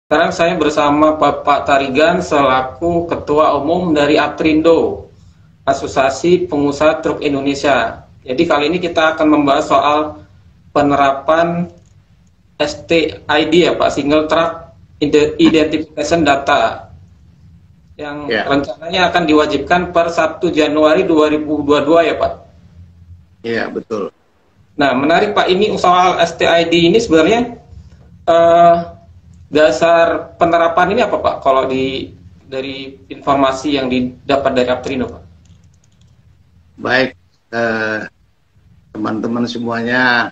Sekarang saya bersama Bapak Tarigan selaku Ketua Umum dari Aprindo, Asosiasi Pengusaha Truk Indonesia. Jadi kali ini kita akan membahas soal penerapan STID ya Pak, Single Truck Identification Data, yang rencananya akan diwajibkan per 1 Januari 2022 ya Pak? Iya, betul. Nah, menarik Pak, ini soal STID ini sebenarnya dasar penerapan ini apa Pak, kalau dari informasi yang didapat dari Aprindo Pak? Baik, teman-teman semuanya,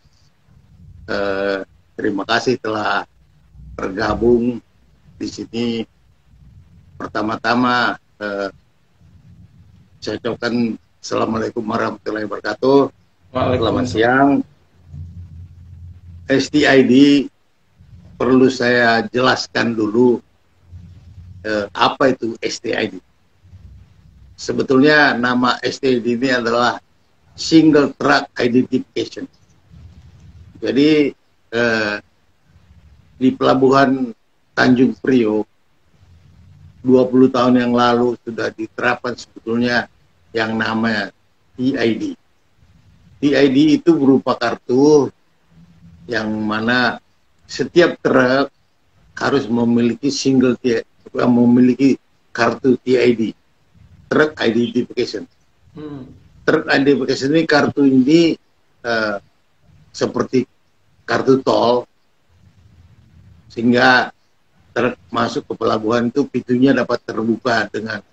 terima kasih telah bergabung di sini. Pertama-tama saya ucapkan Assalamualaikum warahmatullahi wabarakatuh. Selamat siang. STID perlu saya jelaskan dulu apa itu STID. Sebetulnya nama STID ini adalah Single Truck Identification. Jadi di Pelabuhan Tanjung Priok 20 tahun yang lalu sudah diterapkan sebetulnya yang namanya TID. TID itu berupa kartu yang mana setiap truk harus memiliki memiliki kartu TID, Truck Identification. Truck Identification ini, kartu ini seperti kartu tol, sehingga truk masuk ke pelabuhan itu pintunya dapat terbuka dengan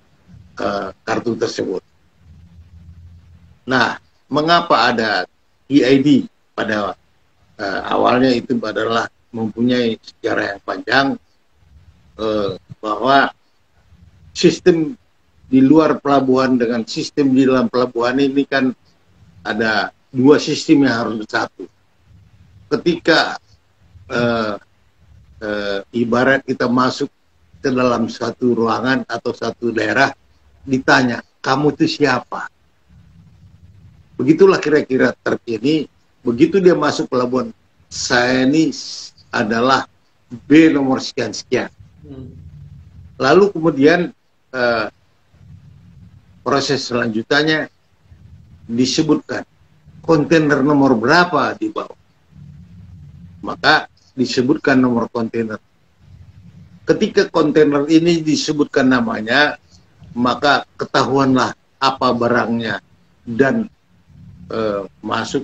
kartu tersebut. Nah, mengapa ada TID? Pada awalnya itu adalah mempunyai sejarah yang panjang, bahwa sistem di luar pelabuhan dengan sistem di dalam pelabuhan ini kan ada dua sistem yang harus bersatu. Ketika ibarat kita masuk ke dalam satu ruangan atau satu daerah, ditanya, kamu itu siapa? Begitulah kira-kira terkini. Begitu dia masuk pelabuhan, saya ini adalah B nomor sekian-sekian. Lalu kemudian proses selanjutnya disebutkan kontainer nomor berapa di bawah. Maka disebutkan nomor kontainer. Ketika kontainer ini disebutkan namanya, maka ketahuanlah apa barangnya dan masuk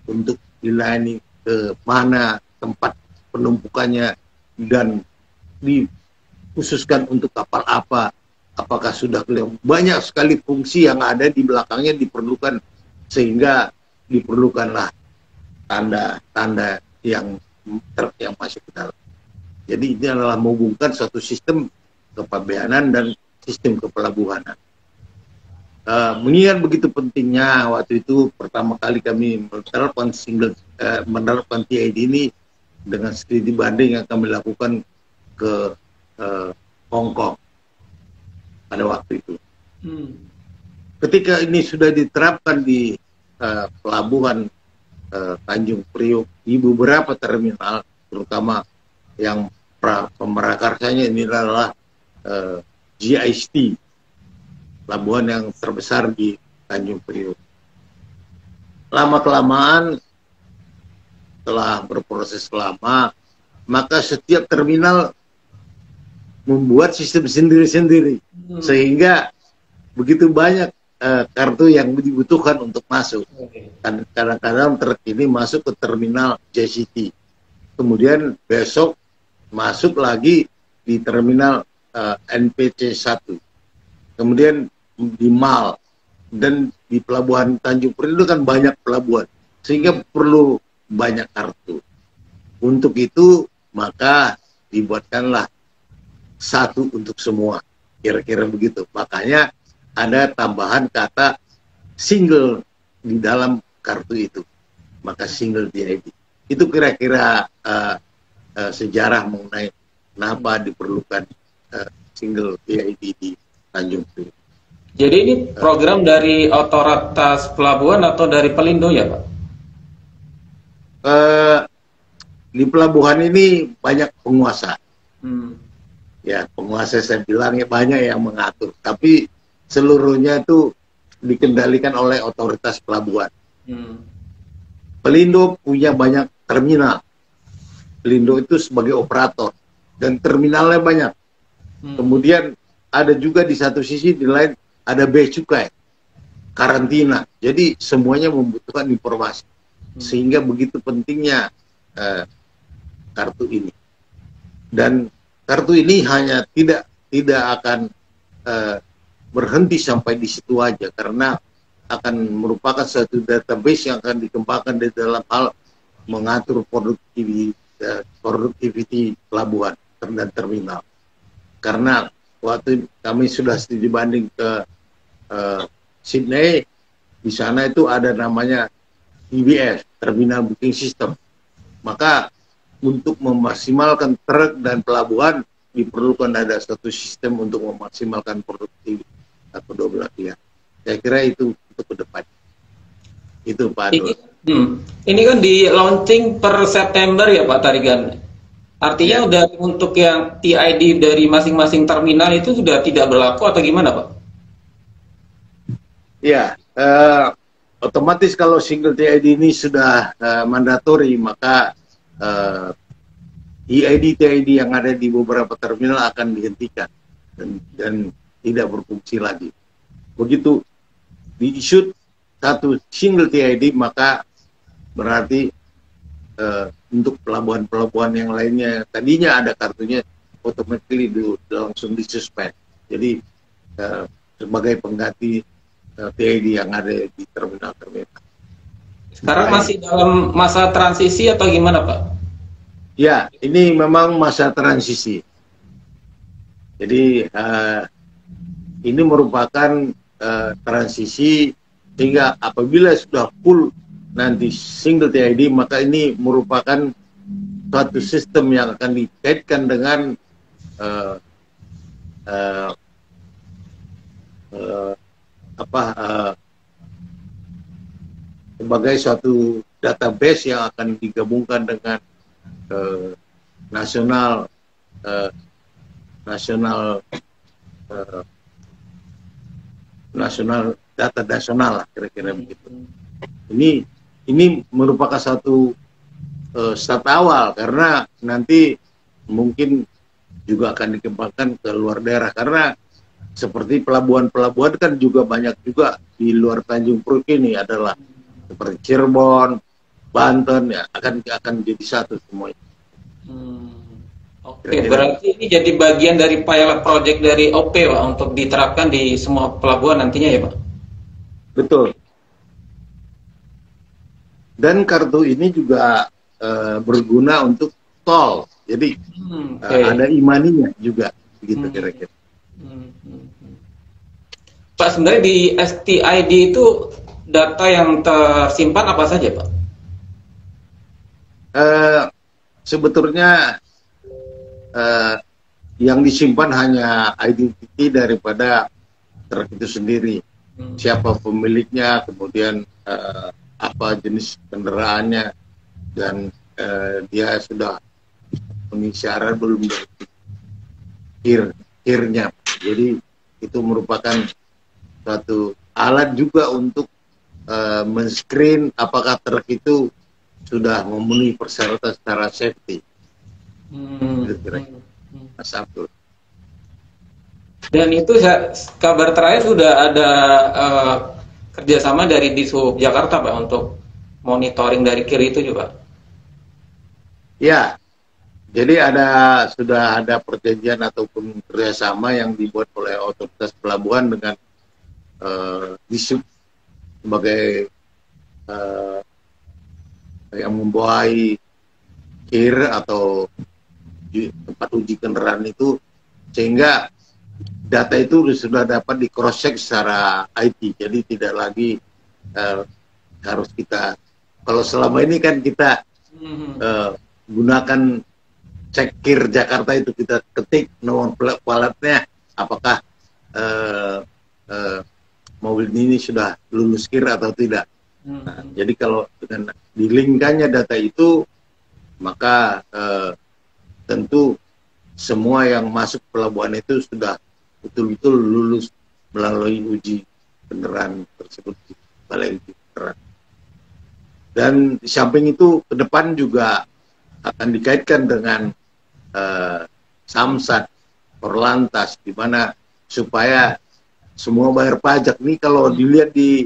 untuk dilayani ke mana tempat penumpukannya dan dikhususkan untuk kapal apa, apakah sudah banyak sekali fungsi yang ada di belakangnya diperlukan, sehingga diperlukanlah tanda-tanda yang masuk ke dalam. Jadi ini adalah menghubungkan suatu sistem kepabeanan dan sistem kepelabuhanan. Mengingat begitu pentingnya, waktu itu pertama kali kami menerapkan TID ini dengan studi banding yang kami lakukan ke Hong Kong pada waktu itu. Ketika ini sudah diterapkan di pelabuhan Tanjung Priok di beberapa terminal, terutama yang pemerakarsanya ini adalah GIST, pelabuhan yang terbesar di Tanjung Priok. Lama-kelamaan, setelah berproses lama, maka setiap terminal membuat sistem sendiri-sendiri, sehingga begitu banyak kartu yang dibutuhkan untuk masuk. Dan kadang-kadang truk ini masuk ke terminal JCT, kemudian besok masuk lagi di terminal NPC 1, kemudian di MAL, dan di pelabuhan Tanjung Priok itu kan banyak pelabuhan, sehingga perlu banyak kartu. Untuk itu maka dibuatkanlah satu untuk semua, kira-kira begitu. Makanya ada tambahan kata single di dalam kartu itu, maka single TID. Itu kira-kira sejarah mengenai kenapa diperlukan single TID di Tanjung Priok. Jadi ini program dari Otoritas Pelabuhan atau dari Pelindo ya Pak? Di pelabuhan ini banyak penguasa. Ya, penguasa saya bilang ya banyak yang mengatur, tapi seluruhnya itu dikendalikan oleh otoritas pelabuhan. Pelindo punya banyak terminal. Pelindo itu sebagai operator dan terminalnya banyak. Kemudian ada juga di satu sisi di lain ada bea cukai, karantina. Jadi semuanya membutuhkan informasi. Sehingga begitu pentingnya kartu ini. Dan kartu ini hanya tidak akan berhenti sampai di situ aja, karena akan merupakan satu database yang akan dikembangkan di dalam hal mengatur produktiviti pelabuhan dan terminal. Karena waktu kami sudah studi banding ke Sydney, di sana itu ada namanya TBS, Terminal Booking System. Maka untuk memaksimalkan truk dan pelabuhan diperlukan ada satu sistem untuk memaksimalkan produktivitas kedua belah pihak. Saya kira itu untuk ke depan. Itu Pak Adul. Ini kan di launching per September ya Pak Tarigan. Artinya udah untuk yang TID dari masing-masing terminal itu sudah tidak berlaku atau gimana Pak? Ya, otomatis kalau single TID ini sudah mandatori, maka TID yang ada di beberapa terminal akan dihentikan dan tidak berfungsi lagi. Begitu di-issue satu single TID, maka berarti untuk pelabuhan-pelabuhan yang lainnya tadinya ada kartunya automatically langsung disuspend. Jadi sebagai pengganti TID yang ada di terminal-terminal. Sekarang masih dalam masa transisi atau gimana Pak? Ya, ini memang masa transisi. Jadi ini merupakan transisi, sehingga apabila sudah full nanti single TID, maka ini merupakan suatu sistem yang akan dikaitkan dengan sebagai suatu database yang akan digabungkan dengan nasional data nasional lah, kira-kira begitu. Ini merupakan satu start awal, karena nanti mungkin juga akan dikembangkan ke luar daerah, karena seperti pelabuhan-pelabuhan kan juga banyak juga di luar Tanjung Priok ini, adalah seperti Cirebon, Banten, ya akan jadi satu semuanya. Oke, berarti ini jadi bagian dari pilot project dari OP Pak, untuk diterapkan di semua pelabuhan nantinya ya Pak? Betul. Dan kartu ini juga berguna untuk tol, jadi ada imaninya juga, begitu kira-kira. Pak, sebenarnya di STID itu data yang tersimpan apa saja Pak? Sebetulnya yang disimpan hanya identity daripada truk itu sendiri, siapa pemiliknya, kemudian apa jenis kendaraannya, dan dia sudah memenuhi syarat belum, kirnya. Jadi itu merupakan suatu alat juga untuk men-screen apakah truk itu sudah memenuhi persyaratan secara safety. Mas Abdul. Dan itu kabar terakhir sudah ada kerjasama dari Dishub Jakarta Pak untuk monitoring dari kiri itu juga. Ya, jadi sudah ada perjanjian ataupun kerjasama yang dibuat oleh otoritas pelabuhan dengan Dishub sebagai yang membawahi kir atau tempat uji kendaraan itu, sehingga data itu sudah dapat di cross check secara IT. Jadi tidak lagi harus kita, kalau selama ini kan kita gunakan cek kir Jakarta itu, kita ketik nomor platnya apakah mobil ini sudah lulus kir atau tidak. Nah, jadi kalau dengan dilingkannya data itu, maka tentu semua yang masuk pelabuhan itu sudah betul-betul lulus melalui uji beneran tersebut di Balai Uji Beneran. Dan di samping itu ke depan juga akan dikaitkan dengan Samsat, Korlantas, di mana supaya semua bayar pajak. Nih kalau dilihat di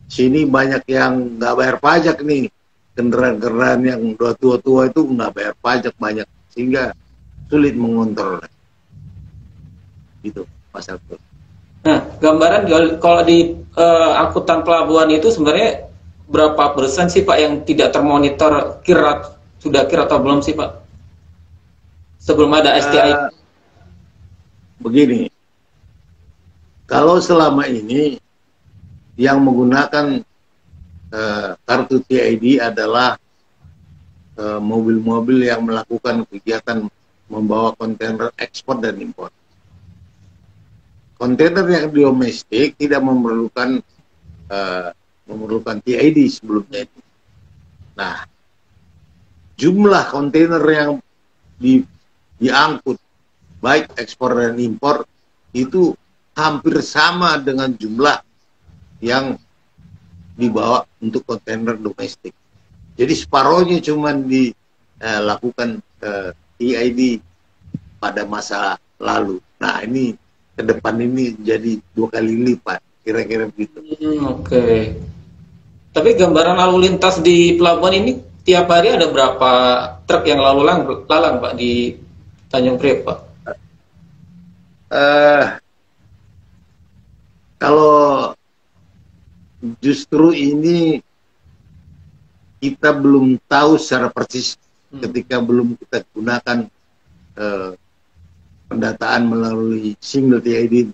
sini banyak yang nggak bayar pajak nih, kendaraan-kendaraan yang udah tua-tua itu nggak bayar pajak banyak, sehingga sulit mengontrol. Gitu, Mas Abdul. Nah, gambaran kalau di angkutan pelabuhan itu sebenarnya berapa persen sih Pak yang tidak termonitor sudah atau belum sih Pak? Sebelum ada STI. Begini, kalau selama ini yang menggunakan kartu TID adalah mobil-mobil yang melakukan kegiatan membawa kontainer ekspor dan impor. Kontainer yang domestik tidak memerlukan TID sebelumnya itu. Nah, jumlah kontainer yang diangkut baik ekspor dan impor itu hampir sama dengan jumlah yang dibawa untuk kontainer domestik. Jadi separohnya cuma dilakukan TID pada masa lalu. Nah, ini ke depan ini jadi 2 kali lipat, kira-kira begitu. Oke. Tapi gambaran lalu lintas di pelabuhan ini tiap hari ada berapa truk yang lalu lalang Pak di Tanjung Priok Pak? Kalau justru ini kita belum tahu secara persis ketika belum kita gunakan pendataan melalui single TID.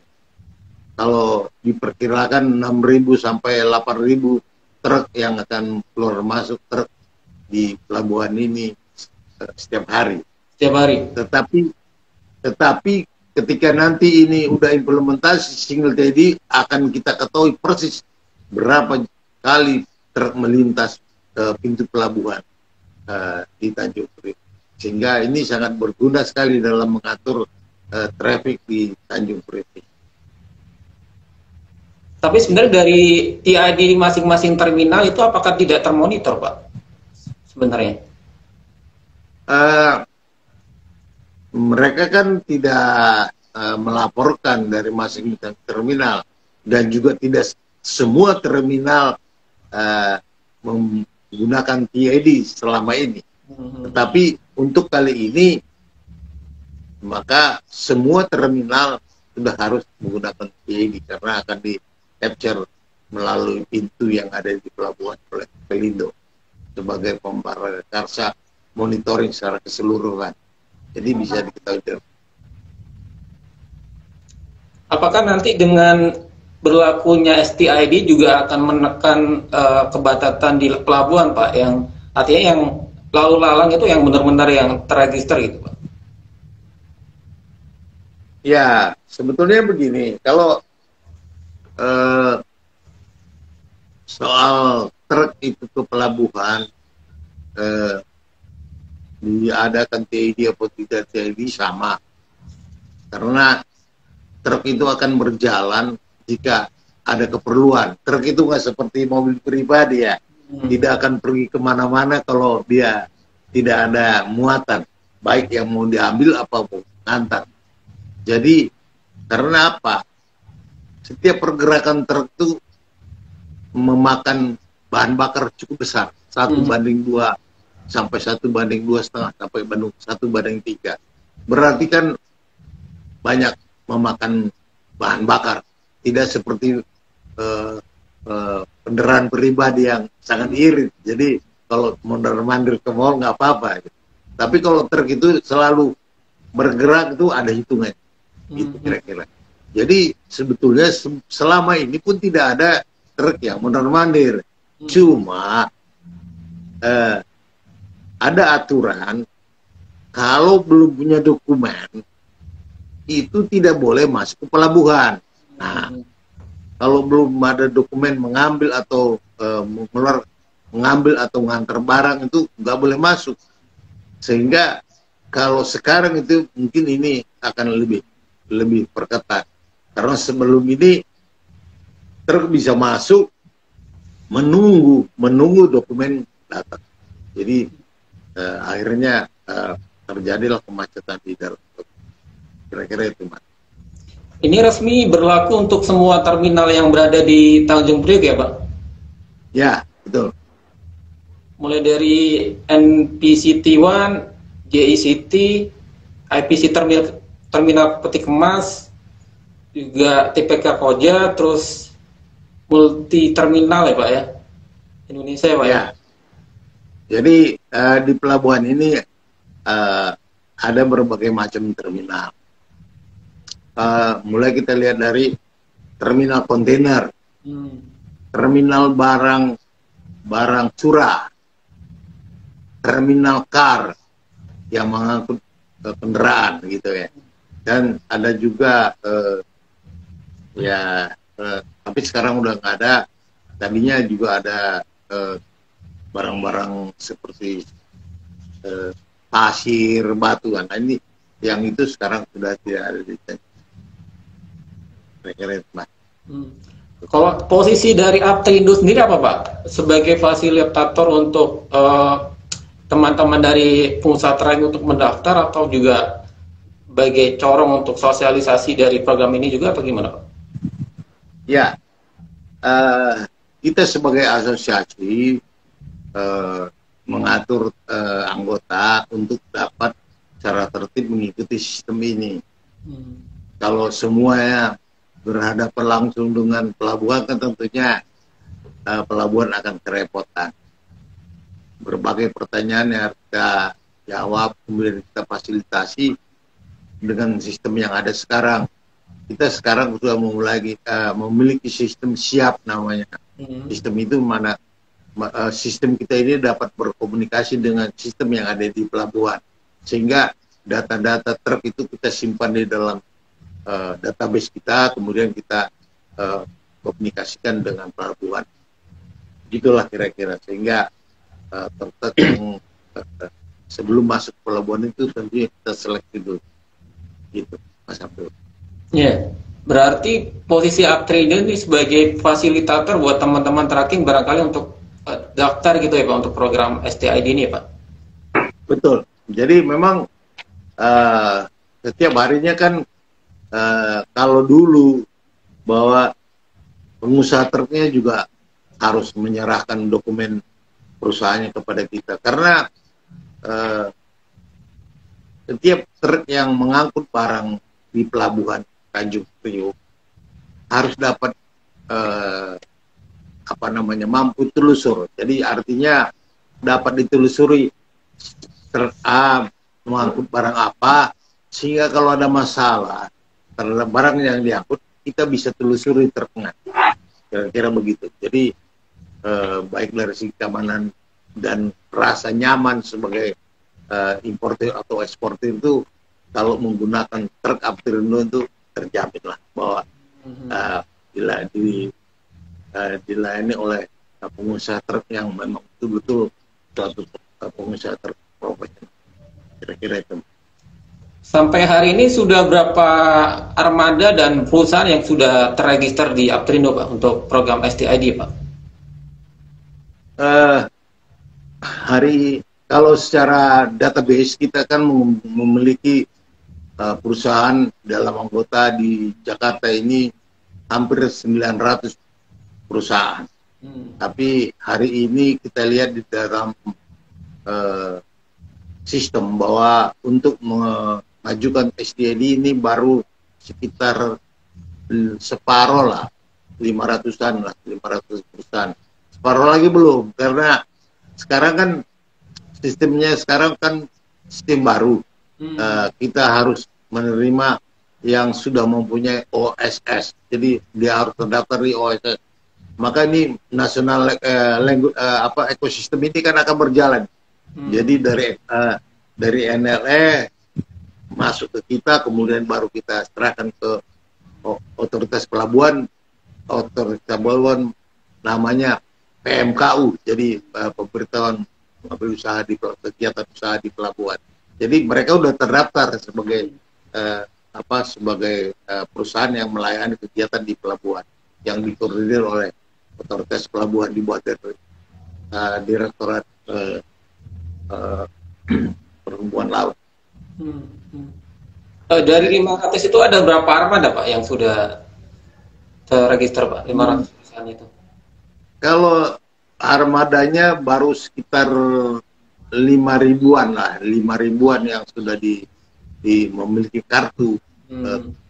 Kalau diperkirakan 6.000 sampai 8.000 truk yang akan keluar masuk truk di pelabuhan ini setiap hari. Setiap hari. Tetapi ketika nanti ini udah implementasi single TID, akan kita ketahui persis berapa kali truk melintas pintu pelabuhan di Tanjung Priok. Sehingga ini sangat berguna sekali dalam mengatur traffic di Tanjung Priok. Tapi sebenarnya dari TID masing-masing terminal itu apakah tidak termonitor Pak? Sebenarnya? Mereka kan tidak melaporkan dari masing-masing terminal, dan juga tidak semua terminal menggunakan TID selama ini. Tetapi untuk kali ini maka semua terminal sudah harus menggunakan TID karena akan di capture melalui pintu yang ada di pelabuhan oleh Pelindo sebagai pemprakarsa monitoring secara keseluruhan. Jadi bisa diketahui. Apakah nanti dengan berlakunya STID juga akan menekan kebatatan di pelabuhan Pak, yang artinya yang lalu lalang itu yang benar-benar yang terregister gitu Pak? Ya, sebetulnya begini, kalau soal truk itu ke pelabuhan diadakan TID atau tidak TID sama, karena truk itu akan berjalan jika ada keperluan. Truk itu nggak seperti mobil pribadi ya, tidak akan pergi kemana-mana kalau dia tidak ada muatan, baik yang mau diambil apapun antar. Jadi karena apa? Setiap pergerakan truk itu memakan bahan bakar cukup besar, 1:2 sampai 1:2,5 sampai 1:3. Berarti kan banyak memakan bahan bakar, tidak seperti kendaraan pribadi yang sangat irit. Jadi kalau mondar-mandir ke mall nggak apa-apa. Tapi kalau truk itu selalu bergerak, itu ada hitungan. Gitu kira-kira. Jadi sebetulnya selama ini pun tidak ada truk yang mondar-mandir. Cuma ada aturan kalau belum punya dokumen itu tidak boleh masuk ke pelabuhan. Nah, kalau belum ada dokumen mengambil atau mengambil atau mengantar barang itu nggak boleh masuk. Sehingga kalau sekarang itu mungkin ini akan lebih perketat, karena sebelum ini truk bisa masuk menunggu dokumen datang. Jadi akhirnya terjadilah kemacetan di dalam. Kira-kira itu, Mas. Ini resmi berlaku untuk semua terminal yang berada di Tanjung Priok ya, Pak? Ya, betul. Mulai dari NPCT 1, JICT, IPC Terminal Peti Kemas, juga TPK Koja, terus multi terminal ya Pak ya, Indonesia ya Pak ya. Jadi di pelabuhan ini ada berbagai macam terminal. Mulai kita lihat dari terminal kontainer, terminal barang curah, terminal car yang mengangkut kendaraan gitu ya. Dan ada juga tapi sekarang udah nggak ada. Tadinya juga ada barang-barang seperti pasir, batu. Nah ini yang itu sekarang sudah tidak ada di Pak. Kalau posisi dari Aptrindo sendiri apa Pak? Sebagai fasilitator untuk teman-teman dari pengusaha trayek untuk mendaftar, atau juga sebagai corong untuk sosialisasi dari program ini juga, apa gimana Pak? Ya, kita sebagai asosiasi mengatur anggota untuk dapat secara tertib mengikuti sistem ini. Kalau semuanya berhadapan langsung dengan pelabuhan, kan tentunya pelabuhan akan kerepotan. Berbagai pertanyaan yang kita jawab, kemudian kita fasilitasi dengan sistem yang ada sekarang. Kita sekarang sudah memiliki sistem siap namanya. Sistem itu mana sistem kita ini dapat berkomunikasi dengan sistem yang ada di pelabuhan, sehingga data-data truk itu kita simpan di dalam database kita, kemudian kita komunikasikan dengan pelabuhan. Gitulah kira-kira, sehingga truk yang sebelum masuk pelabuhan itu tentunya kita seleksi dulu. Gitu, Mas Abdul. Ya, berarti posisi Aptrindo ini sebagai fasilitator buat teman-teman tracking barangkali untuk daftar gitu ya Pak, untuk program STID ini ya Pak? Betul. Jadi memang setiap harinya kan kalau dulu bahwa pengusaha truknya juga harus menyerahkan dokumen perusahaannya kepada kita, karena setiap truk yang mengangkut barang di pelabuhan Tanjung Priok harus dapat mampu telusur. Jadi artinya dapat ditelusuri truk A mengangkut barang apa, sehingga kalau ada masalah terhadap barang yang diangkut, kita bisa telusuri truknya. Kira-kira begitu. Jadi baik dari segi keamanan dan rasa nyaman sebagai importer atau eksportir itu, kalau menggunakan truk Aptrindo itu terjamin lah bahwa dilayani oleh pengusaha truk yang memang betul-betul suatu pengusaha truk profesional. Kira-kira itu. Sampai hari ini sudah berapa armada dan perusahaan yang sudah terregister di Aptrindo Pak untuk program STID Pak? Kalau secara database kita kan memiliki perusahaan dalam anggota di Jakarta ini hampir 900 perusahaan. Tapi hari ini kita lihat di dalam sistem bahwa untuk mengajukan STID ini baru sekitar separuh lah, 500-an lah, 500 perusahaan. Separuh lagi belum, karena sekarang kan sistemnya sistem baru. Kita harus menerima yang sudah mempunyai OSS, jadi dia harus terdaftar di OSS. Maka ini nasional ekosistem ini kan akan berjalan. Jadi dari NLE masuk ke kita, kemudian baru kita serahkan ke otoritas pelabuhan. Otoritas pelabuhan namanya PMKU, jadi pemberitahuan kegiatan usaha di pelabuhan. Jadi mereka udah terdaftar sebagai sebagai perusahaan yang melayani kegiatan di pelabuhan yang dikoordinir oleh otoritas pelabuhan di bawah Direktorat Perhubungan Laut. Dari 500 itu ada berapa armada Pak yang sudah terregister Pak? 500 perusahaan itu? Kalau armadanya baru sekitar 5.000-an lah, 5.000-an yang sudah memiliki kartu.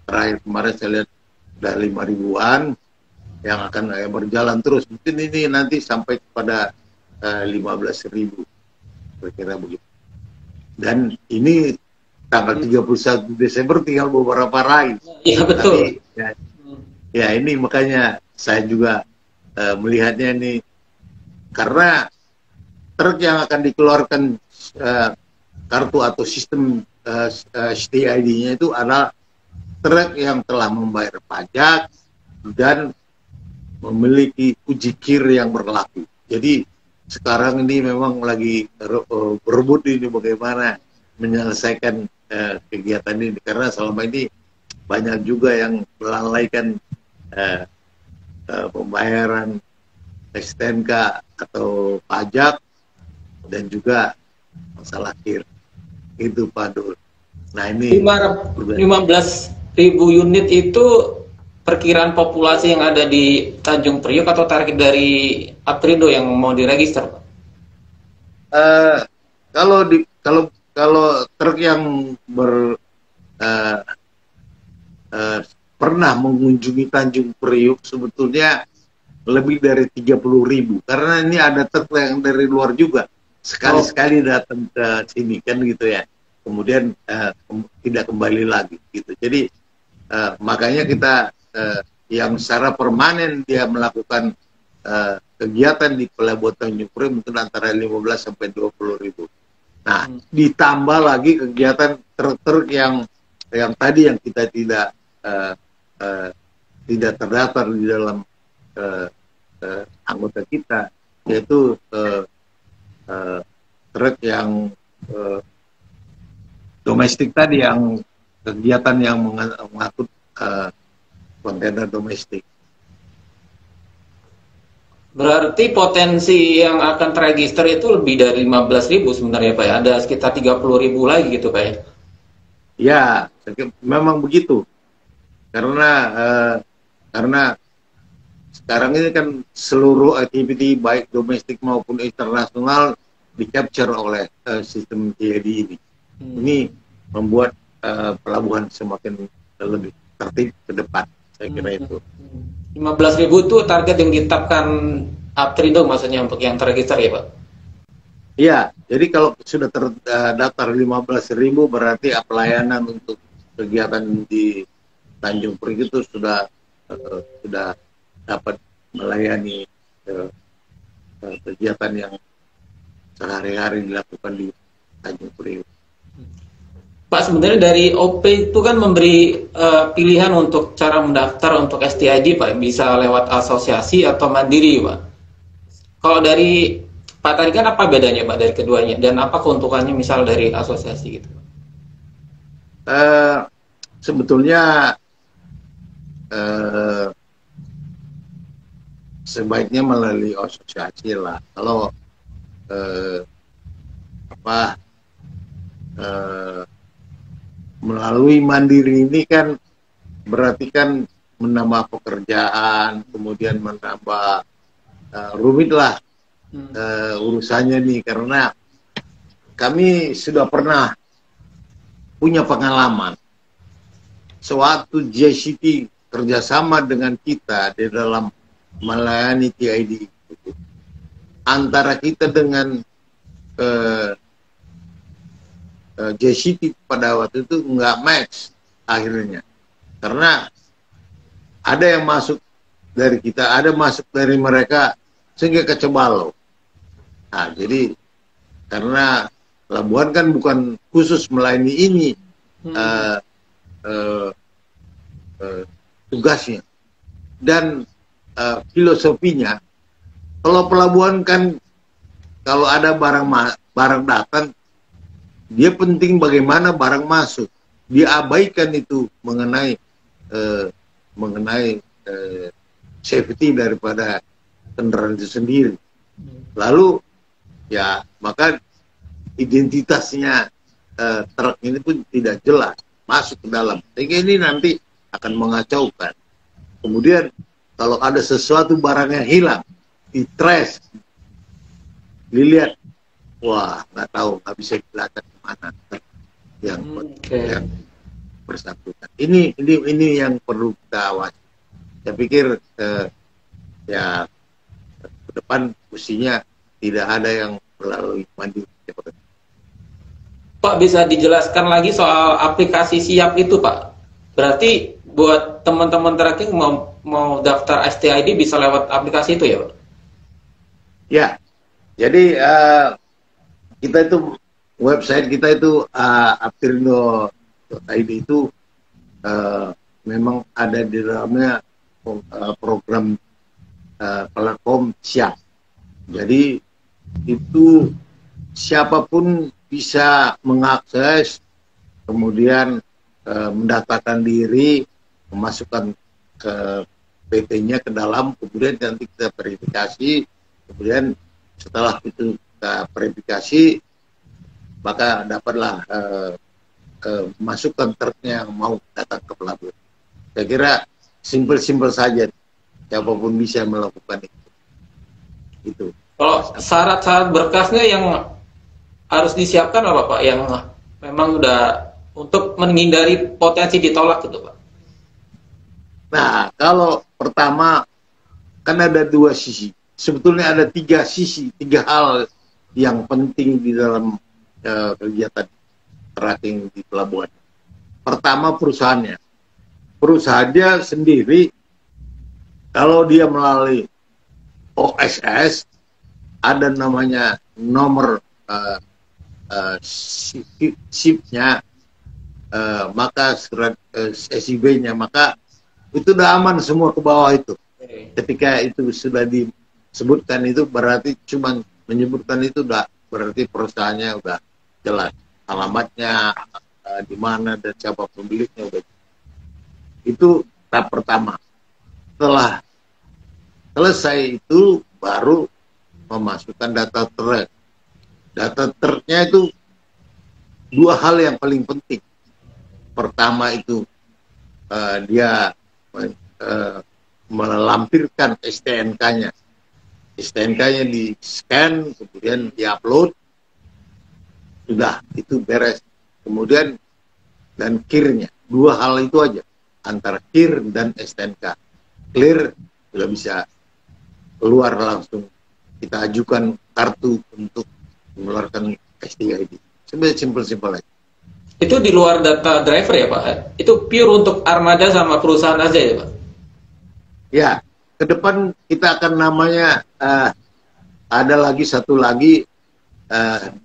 Terakhir kemarin saya lihat sudah 5.000-an yang akan berjalan terus. Mungkin ini nanti sampai kepada 15.000, kira-kira begitu. Dan ini tanggal 31 Desember tinggal beberapa hari. Iya betul. Tapi, ya ini makanya saya juga melihatnya ini, karena truk yang akan dikeluarkan kartu atau sistem STID-nya itu adalah truk yang telah membayar pajak dan memiliki uji kir yang berlaku. Jadi sekarang ini memang lagi berebut ini bagaimana menyelesaikan kegiatan ini, karena selama ini banyak juga yang melalaikan pembayaran STNK atau pajak dan juga masalah kir. Itu Pak Dul. Nah ini 15.000 unit itu perkiraan populasi yang ada di Tanjung Priok atau target dari Aprindo yang mau diregister Pak? Kalau truk yang pernah mengunjungi Tanjung Priok sebetulnya lebih dari 30.000, karena ini ada truk yang dari luar juga sekali-sekali datang ke sini kan gitu ya, kemudian tidak kembali lagi gitu. Jadi makanya kita yang secara permanen dia melakukan kegiatan di Pelabuhan Tanjung Priok mungkin antara 15 sampai 20.000. Nah, ditambah lagi kegiatan truk-truk yang tadi yang kita tidak terdaftar di dalam anggota kita, yaitu truk yang domestik tadi, yang kegiatan yang mengangkut kontainer domestik. Berarti potensi yang akan terregister itu lebih dari 15.000 sebenarnya Pak ya? Ada sekitar 30.000 lagi gitu Pak ya? Ya, memang begitu. Karena sekarang ini kan seluruh aktiviti baik domestik maupun internasional di-capture oleh sistem JID ini. Ini membuat pelabuhan semakin lebih tertib ke depan, saya kira itu. 15.000 itu target yang ditetapkan Aprindo maksudnya untuk yang terregister ya Pak? Iya, jadi kalau sudah terdaftar 15.000 berarti pelayanan untuk kegiatan di Tanjung Priok itu sudah dapat melayani kegiatan yang sehari-hari dilakukan di Tanjung Priok. Pak, sebenarnya dari OP itu kan memberi pilihan untuk cara mendaftar untuk STID Pak, bisa lewat asosiasi atau mandiri Pak. Kalau dari Pak Tarigan apa bedanya Pak dari keduanya, dan apa keuntungannya misal dari asosiasi gitu? Sebetulnya sebaiknya melalui asosiasi lah. Kalau melalui mandiri ini kan berarti kan menambah pekerjaan, kemudian menambah rumit lah urusannya nih, karena kami sudah pernah punya pengalaman sewaktu JCT kerjasama dengan kita di dalam melayani TID itu. Antara kita dengan JCT pada waktu itu nggak match akhirnya, karena ada yang masuk dari kita, ada masuk dari mereka, sehingga kecebalo. Nah, jadi karena pelabuhan kan bukan khusus melayani ini tugasnya dan filosofinya. Kalau pelabuhan kan kalau ada barang datang dia penting bagaimana barang masuk. Dia abaikan itu mengenai safety daripada kendaraan itu sendiri. Lalu ya maka identitasnya truk ini pun tidak jelas masuk ke dalam. Sehingga ini nanti akan mengacaukan. Kemudian kalau ada sesuatu barang yang hilang, ditrace, dilihat, wah nggak tahu, nggak bisa dilacak kemana yang bersangkutan. Ini yang perlu kita awasi. Saya pikir ya ke depan mestinya tidak ada yang melalui mandiri. Pak, bisa dijelaskan lagi soal aplikasi Siap itu, Pak? Berarti buat teman-teman tracking mau daftar STID bisa lewat aplikasi itu ya, Pak? Ya, jadi kita itu website kita itu aptrindo.id itu memang ada di dalamnya program platform Siap. Jadi itu siapapun bisa mengakses, kemudian mendaftarkan diri, memasukkan ke PT-nya ke dalam, kemudian nanti kita verifikasi, kemudian setelah itu kita verifikasi, maka dapatlah masukkan truknya yang mau datang ke pelabuhan. Saya kira simpel-simpel saja, siapapun bisa melakukan itu. Itu. Kalau syarat-syarat berkasnya yang harus disiapkan apa, Pak? Yang memang udah untuk menghindari potensi ditolak gitu, Pak? Nah, kalau pertama kan ada dua sisi. Sebetulnya ada tiga sisi, tiga hal yang penting di dalam kegiatan tracking di pelabuhan. Pertama perusahaannya. Perusahaannya sendiri, kalau dia melalui OSS, ada namanya nomor SIP-nya, maka surat SIB-nya, maka itu udah aman semua ke bawah itu. Ketika itu sudah disebutkan itu berarti cuma menyebutkan itu udah berarti perusahaannya udah jelas, alamatnya di mana dan siapa pemiliknya udah. Itu tahap pertama. Setelah selesai itu baru memasukkan data truk. Data truknya itu dua hal yang paling penting. Pertama itu dia melampirkan STNK-nya. STNK-nya di scan, kemudian diupload, sudah itu beres. Kemudian dan KIR-nya, dua hal itu aja antara KIR dan STNK. Clear sudah bisa keluar langsung. Kita ajukan kartu untuk mengeluarkan STID. Sebenarnya simpel-simpel aja. Itu di luar data driver ya, Pak? Itu pure untuk armada sama perusahaan aja ya, Pak? Ya, ke depan kita akan namanya ada lagi satu lagi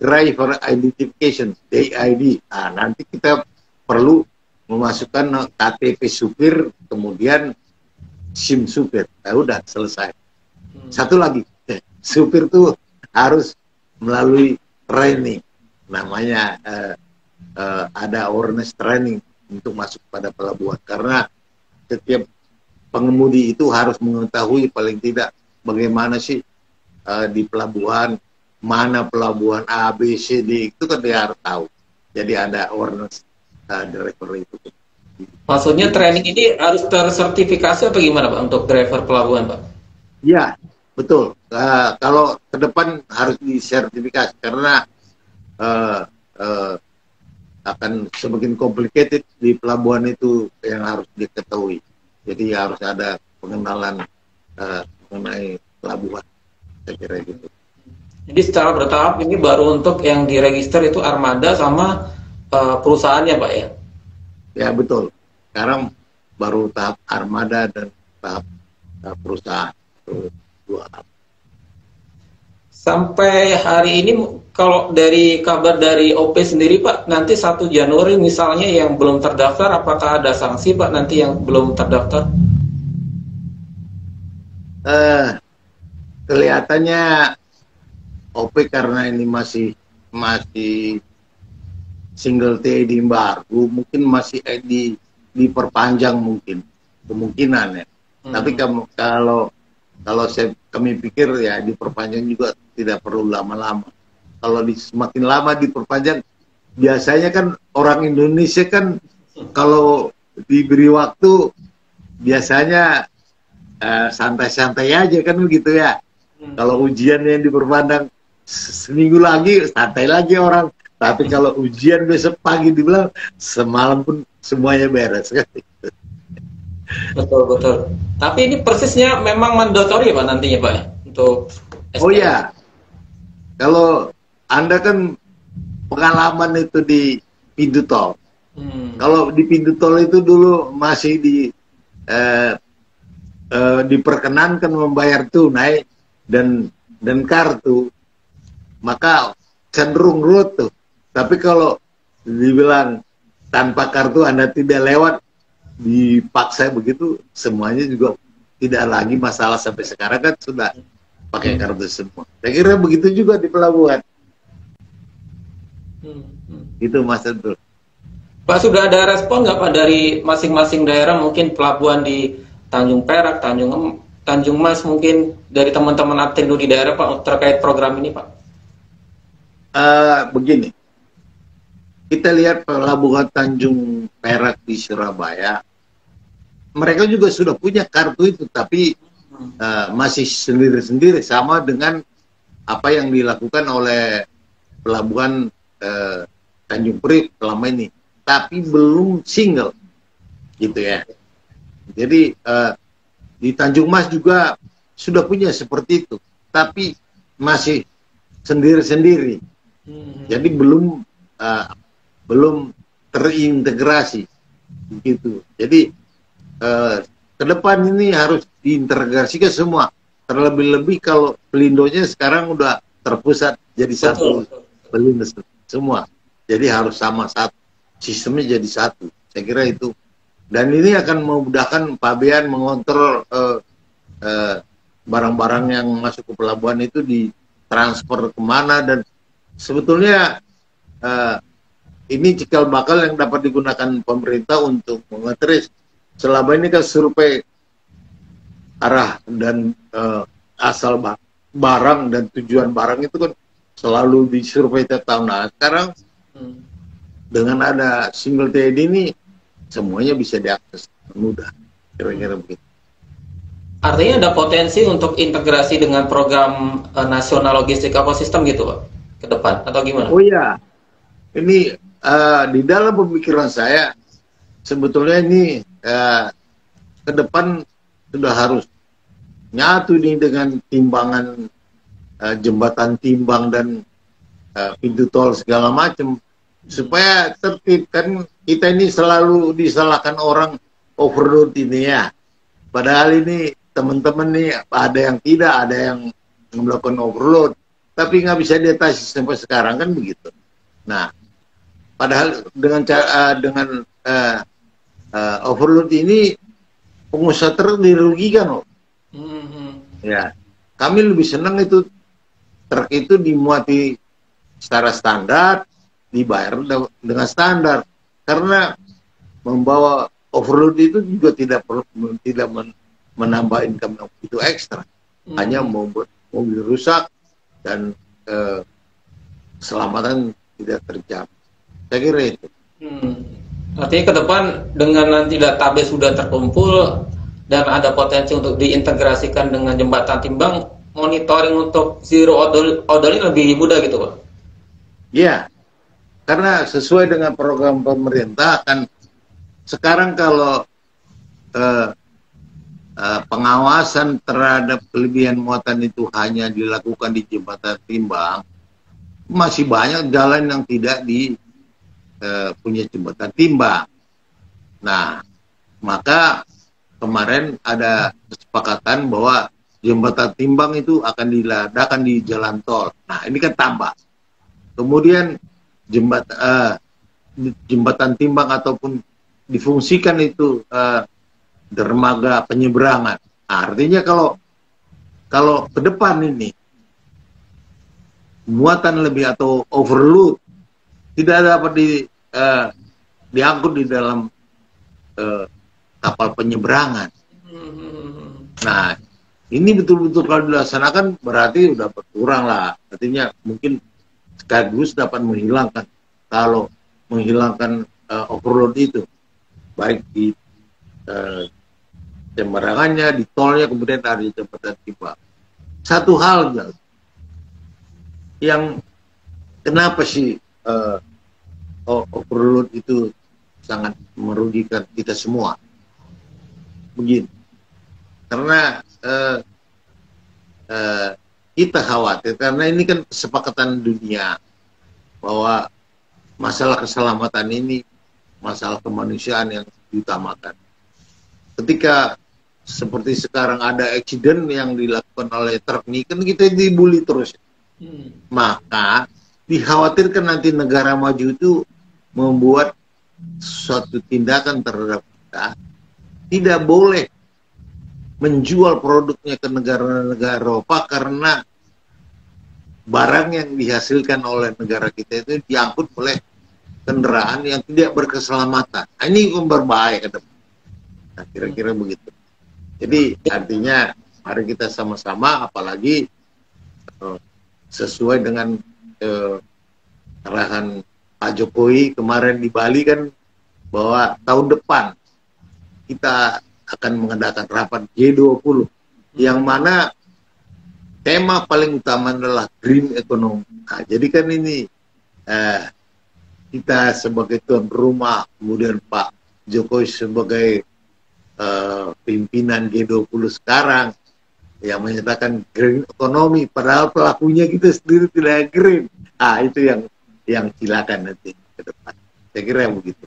driver identification, DID. Nah, nanti kita perlu memasukkan KTP supir, kemudian SIM supir. Nah, udah selesai. Satu lagi, supir tuh harus melalui training, namanya ada awareness training untuk masuk pada pelabuhan, karena setiap pengemudi itu harus mengetahui paling tidak bagaimana sih di pelabuhan, mana pelabuhan A, B, C, D, itu kan dia harus tahu. Jadi ada awareness driver itu. Maksudnya training ini harus tersertifikasi atau gimana, Pak, untuk driver pelabuhan, Pak? Ya, betul. Kalau ke depan harus disertifikasi karena akan semakin complicated di pelabuhan itu yang harus diketahui. Jadi harus ada pengenalan mengenai pelabuhan. Saya kira gitu. Jadi secara bertahap ini baru untuk yang diregister itu armada sama perusahaannya, Pak ya? Ya betul. Sekarang baru tahap armada dan tahap perusahaan. Dua tahap. Sampai hari ini kalau dari kabar dari OP sendiri, Pak, nanti 1 Januari misalnya yang belum terdaftar, apakah ada sanksi, Pak, nanti yang belum terdaftar? Kelihatannya OP karena ini masih single T di embargo, mungkin masih diperpanjang mungkin kemungkinan ya. Tapi kalau kami pikir ya diperpanjang juga tidak perlu lama-lama. Kalau semakin lama diperpanjang, biasanya kan orang Indonesia kan kalau diberi waktu biasanya santai-santai aja kan begitu ya. Kalau ujiannya diperpanjang seminggu lagi, santai lagi orang. Tapi kalau ujian besok pagi dibilang, semalam pun semuanya beres. Betul, betul. Tapi ini persisnya memang mandatori Pak nantinya Pak untuk STM. Oh ya, kalau Anda kan pengalaman itu di pintu tol. Kalau di pintu tol itu dulu masih diperkenankan membayar tunai dan kartu, maka cenderung root tuh. Tapi kalau dibilang tanpa kartu Anda tidak lewat, dipaksa begitu, semuanya juga tidak lagi masalah. Sampai sekarang kan sudah pakai kartu semua. Saya kira begitu juga di pelabuhan. Itu Mas Abdul. Pak, sudah ada respon nggak Pak dari masing-masing daerah, mungkin pelabuhan di Tanjung Perak, Tanjung Mas, mungkin dari teman-teman Aprindo di daerah Pak terkait program ini Pak? Begini, kita lihat pelabuhan Tanjung Perak di Surabaya, mereka juga sudah punya kartu itu, tapi masih sendiri-sendiri, sama dengan apa yang dilakukan oleh pelabuhan Tanjung Priok selama ini, tapi belum single, gitu ya. Jadi di Tanjung Mas juga sudah punya seperti itu, tapi masih sendiri-sendiri. Jadi belum terintegrasi, begitu. Jadi ke depan ini harus diintegrasikan semua. Terlebih-lebih kalau Pelindonya sekarang udah terpusat jadi satu Pelindo semua. Jadi harus sama satu, sistemnya jadi satu. Saya kira itu. Dan ini akan memudahkan pabean mengontrol barang-barang yang masuk ke pelabuhan itu ditransfer kemana, dan sebetulnya ini cikal bakal yang dapat digunakan pemerintah untuk mengetrace. Selama ini kan survei arah dan asal barang dan tujuan barang itu kan selalu disurvei tiap tahun. Nah, sekarang dengan ada single TED ini semuanya bisa diakses mudah, kira-kira begitu. Artinya ada potensi untuk integrasi dengan program nasional logistik ekosistem gitu Pak ke depan, atau gimana? Oh iya, ini di dalam pemikiran saya sebetulnya ini ke depan sudah harus nyatu nih dengan timbangan jembatan timbang dan pintu tol segala macam, supaya tertib. Kan kita ini selalu disalahkan orang overload ini ya, padahal ini teman-teman nih ada yang tidak, ada yang melakukan overload, tapi nggak bisa diatasi sampai sekarang kan begitu. Nah, padahal dengan overload ini pengusaha truk dirugikan loh. Ya, kami lebih senang itu truk itu dimuati secara standar, dibayar dengan standar, karena membawa overload itu juga tidak menambah income yang itu ekstra, hanya membuat mobil rusak dan keselamatan tidak terjamin. Saya kira itu. Artinya ke depan dengan nanti database sudah terkumpul dan ada potensi untuk diintegrasikan dengan jembatan timbang, monitoring untuk zero odol lebih mudah gitu Pak? Iya, karena sesuai dengan program pemerintah kan sekarang kalau pengawasan terhadap kelebihan muatan itu hanya dilakukan di jembatan timbang, masih banyak jalan yang tidak punya jembatan timbang. Nah, maka kemarin ada kesepakatan bahwa jembatan timbang itu akan diladakan di jalan tol. Nah, ini kan tambah. Kemudian jembatan timbang ataupun difungsikan itu dermaga penyeberangan. Nah, artinya kalau ke depan ini muatan lebih atau overload tidak dapat diangkut di dalam kapal penyeberangan. Nah, ini betul-betul kalau dilaksanakan berarti udah berkurang lah. Artinya mungkin sekaligus dapat menghilangkan, kalau menghilangkan overload itu, baik di penyeberangannya, di tolnya, kemudian ada di jembatan tiba. Satu hal yang kenapa sih overload itu sangat merugikan kita semua? Begini, karena kita khawatir, karena ini kan kesepakatan dunia bahwa masalah keselamatan ini masalah kemanusiaan yang diutamakan. Ketika seperti sekarang ada accident yang dilakukan oleh truk ini, kan kita dibully terus. Maka dikhawatirkan nanti negara maju itu membuat suatu tindakan terhadap kita, tidak boleh menjual produknya ke negara-negara Eropa karena barang yang dihasilkan oleh negara kita itu diangkut oleh kendaraan yang tidak berkeselamatan. Ini berbahaya ke depan. Nah, kira-kira begitu. Jadi artinya mari kita sama-sama, apalagi sesuai dengan arahan Pak Jokowi kemarin di Bali kan, bahwa tahun depan kita akan mengadakan rapat G20 yang mana tema paling utama adalah green economy. Nah, jadi kan ini kita sebagai tuan rumah, kemudian Pak Jokowi sebagai pimpinan G20 sekarang yang menyatakan green economy, padahal pelakunya kita sendiri tidak green. Ah, itu yang silakan nanti ke depan. Saya kira begitu.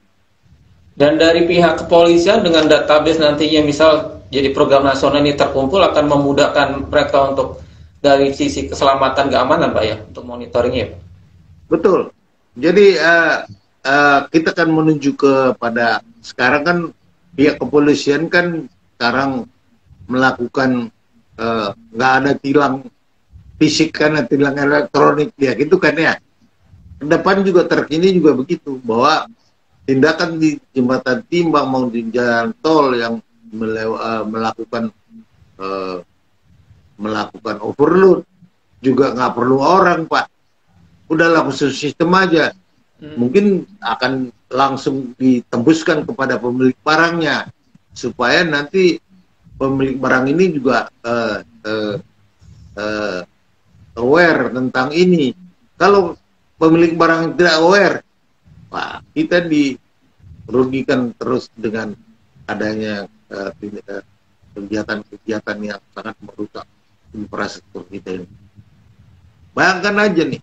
Dan dari pihak kepolisian dengan database nantinya misal jadi program nasional ini terkumpul akan memudahkan mereka untuk dari sisi keselamatan keamanan, Pak, ya, untuk monitoringnya, Pak. Betul. Jadi kita kan menuju kepada sekarang kan pihak kepolisian kan sekarang melakukan nggak ada tilang fisik, kan tilang elektronik ya gitu kan ya. Kedepan juga terkini juga begitu, bahwa tindakan di jembatan timbang mau di jalan tol yang melakukan overload juga nggak perlu orang, Pak. Udahlah khusus sistem aja. Mungkin akan langsung ditembuskan kepada pemilik barangnya supaya nanti pemilik barang ini juga aware tentang ini. Kalau pemilik barang tidak aware, wah, kita dirugikan terus dengan adanya kegiatan-kegiatan yang sangat merusak infrastruktur kita ini. Bayangkan aja nih,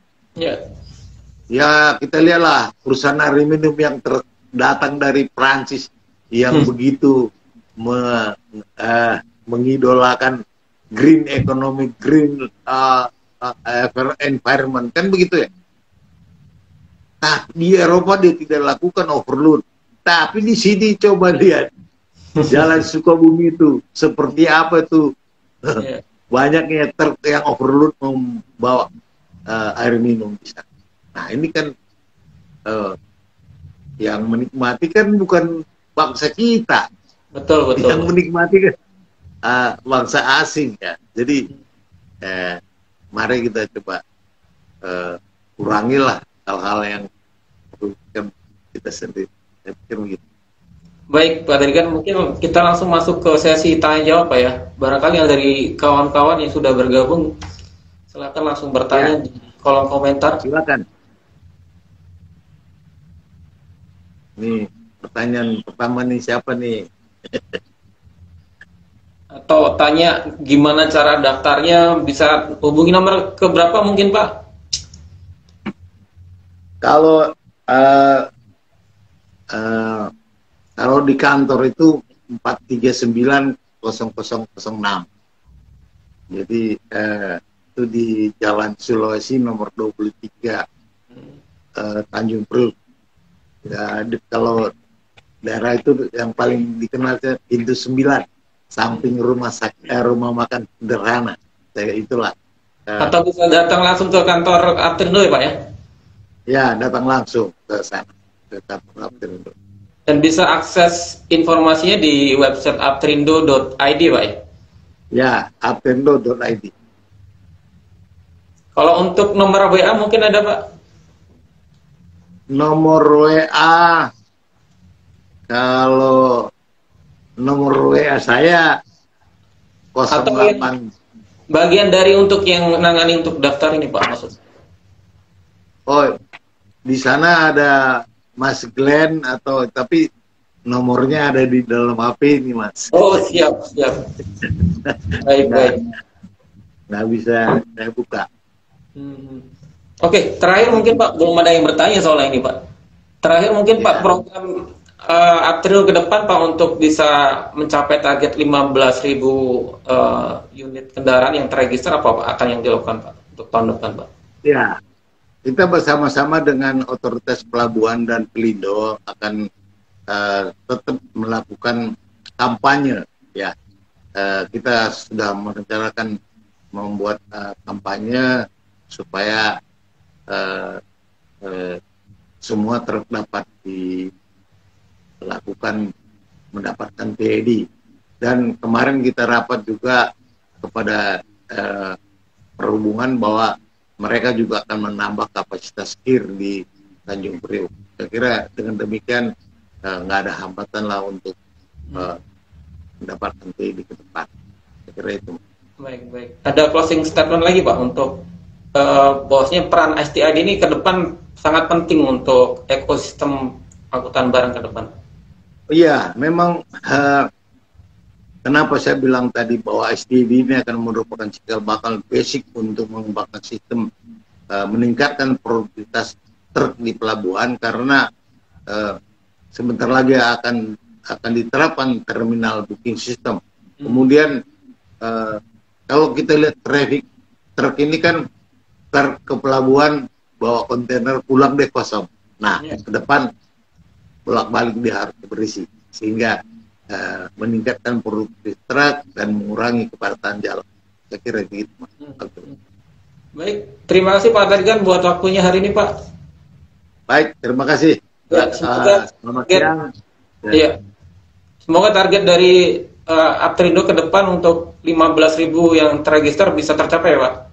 ya kita lihatlah perusahaan aluminium yang datang dari Prancis yang begitu mengidolakan green economy, green environment, kan begitu ya. Nah, di Eropa dia tidak lakukan overload, tapi di sini coba lihat jalan Sukabumi itu seperti apa tuh. Banyaknya truk yang overload membawa air minum bisa. Nah, ini kan yang menikmati kan bukan bangsa kita. Betul. Yang menikmati kan bangsa asing ya. Jadi mari kita coba kurangilah hal-hal yang merugikan kita sendiri. Saya pikir begitu. Baik, Pak Tarigan, mungkin kita langsung masuk ke sesi tanya jawab, Pak, ya. Barangkali yang dari kawan-kawan yang sudah bergabung, silakan langsung bertanya di kolom komentar. Silakan. Nih, pertanyaan pertama nih, siapa nih? Atau tanya gimana cara daftarnya, bisa hubungi nomor ke berapa mungkin, Pak? Kalau kalau di kantor itu 4390006. Jadi itu di Jalan Sulawesi nomor 23 Tanjung Priok. Ya, kalau daerah itu yang paling dikenal Pintu 9, samping rumah makan sederhana. Itulah. Atau bisa datang langsung ke kantor Aprindo ya, Pak, ya? Ya, datang langsung ke sana, ke kantor Aptrindo. Dan bisa akses informasinya di website aptrindo.id, Pak ya? Ya, aptrindo.id. Kalau untuk nomor WA mungkin ada, Pak? Nomor WA, kalau nomor WA saya Atau yang 08. bagian dari untuk yang nangani untuk daftar ini, Pak, maksud? Oh, di sana ada Mas Glenn, atau tapi nomornya ada di dalam HP ini, Mas. Oh, siap, siap. Baik, baik. Nggak bisa saya buka. Oke, terakhir mungkin Pak, belum ada yang bertanya soal ini, Pak. Terakhir mungkin Pak, program April ke depan Pak untuk bisa mencapai target 15.000 unit kendaraan yang terregister, apa Pak akan yang dilakukan Pak untuk tahun depan, Pak? Ya, kita bersama-sama dengan otoritas pelabuhan dan Pelindo akan tetap melakukan kampanye. Ya, kita sudah merencanakan membuat kampanye supaya semua terdapat dilakukan mendapatkan PED. Dan kemarin kita rapat juga kepada perhubungan bahwa mereka juga akan menambah kapasitas KIR di Tanjung Priok. Saya kira dengan demikian nggak ada hambatan lah untuk mendapatkan PED ke depan. Saya kira itu. Baik, baik. Ada closing statement lagi Pak untuk bahwasanya peran STID ini ke depan sangat penting untuk ekosistem angkutan barang ke depan. Iya, memang kenapa saya bilang tadi bahwa STID ini akan merupakan cikal bakal basic untuk mengembangkan sistem meningkatkan produktivitas truk di pelabuhan, karena sebentar lagi akan diterapkan terminal booking system. Kemudian kalau kita lihat traffic truk ini kan ke pelabuhan bawa kontainer pulang deh kosong. Nah, ke depan bolak-balik dia harus berisi sehingga meningkatkan produktivitas truk dan mengurangi kepadatan jalan. Saya kira gitu, Mas. Baik, terima kasih Pak Tarigan buat waktunya hari ini, Pak. Baik, terima kasih. Ya, semoga selamat siang. Iya. Semoga target dari Aptrindo ke depan untuk 15.000 yang terregister bisa tercapai, Pak.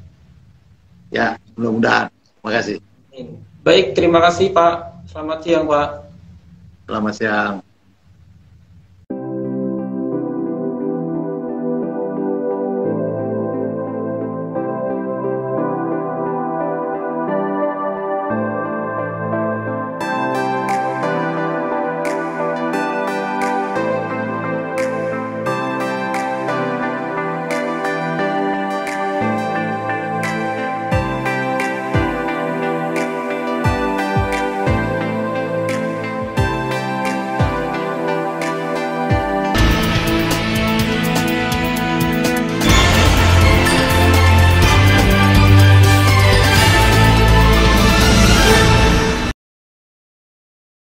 Ya, mudah-mudahan. Terima kasih. Baik, terima kasih Pak. Selamat siang, Pak. Selamat siang.